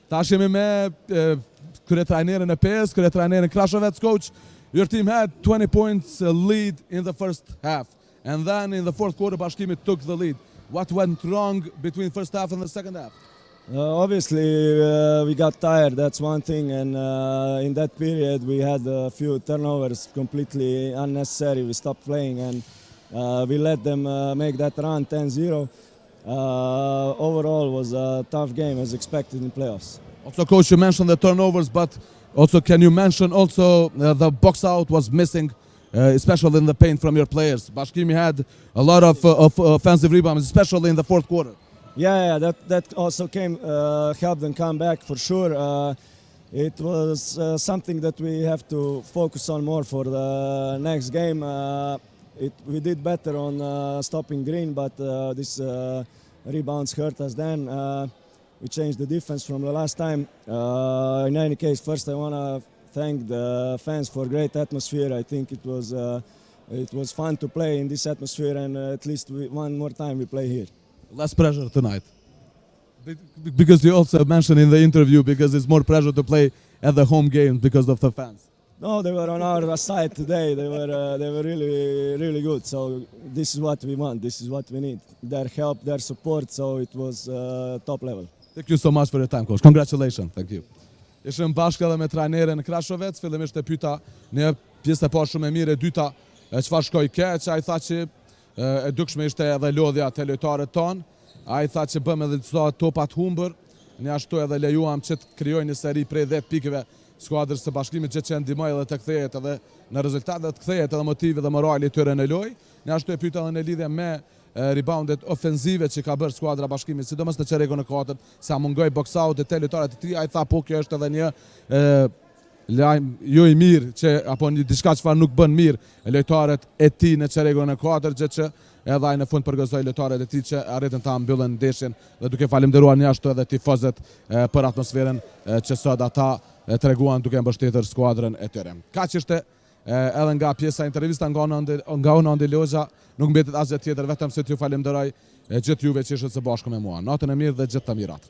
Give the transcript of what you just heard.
Tash jemi me kryetrajnerin e PES, kryetrajnerin Krashovec. Coach, your team had 20 points lead in the first half. And then in the fourth quarter, Bashkimi took the lead. What went wrong between first half and the second half? Obviously, we got tired, that's one thing, and in that period we had a few turnovers completely unnecessary. We stopped playing and we let them make that run 10-0. Overall, was a tough game as expected in playoffs. Also, Coach, you mentioned the turnovers, but also can you mention also the box out was missing, especially in the paint from your players. Bashkimi had a lot of offensive rebounds, especially in the fourth quarter. Yeah, that also helped them come back for sure. It was something that we have to focus on more for the next game. We did better on stopping Green, but this rebounds hurt us then. We changed the defense from the last time. In any case, first I want to thank the fans for great atmosphere. I think it was fun to play in this atmosphere, and at least one more time we play here. Less pressure tonight. Because you also mentioned in the interview, because it's more pressure to play at the home game because of the fans. No, they were on our side today. They were really good. So this is what we want. This is what we need. Their help, their support. So it was top level. Thank you so much for your time, Coach. Congratulations. Thank you. Ishim bashkë edhe me trajnerin Krashovec, fillimisht e pyeta një pjesë e parë shumë e mirë, e dyta çfarë shkoi keq, ai tha që e dukshme ishte edhe lodhja te lojtarët tonë. Ai tha që bëm edhe disa topa të humbur, ne ashtu edhe lejuam që të krijojnë një seri prej 10 pikëve skuadrës së Bashkimit që ndihmoi edhe të kthehet edhe në rezultate, të kthehet edhe motivi dhe morali i tyre në lojë. Ne ashtu e pyeta edhe në lidhje me reboundet ofensive që ka bërë skuadra Bashkimit, sidomos në çerrekun e katërt, sa mungoi box out te lojtarët e tij. Ai tha po kjo është edhe një lajm jo i mirë që apo një diçka çfarë nuk bën mirë lojtarët e tij në çerrekun e katërt, gjë që edhe ai në fund përgëzoi lojtarët e tij që arritën ta mbyllën ndeshjen, dhe duke falendëruar një ashtu edhe tifozët për atmosferën që sot ata treguan duke mbështetur skuadrën e tyre. Kaq ishte edhe nga pjesa e intervistës nga unë Andi Lozha, nuk mbetet asgjë tjetër, vetëm se t'ju falenderoj gjithë juve që ishit së bashku me mua. Natën e mirë dhe gjithë të mirat.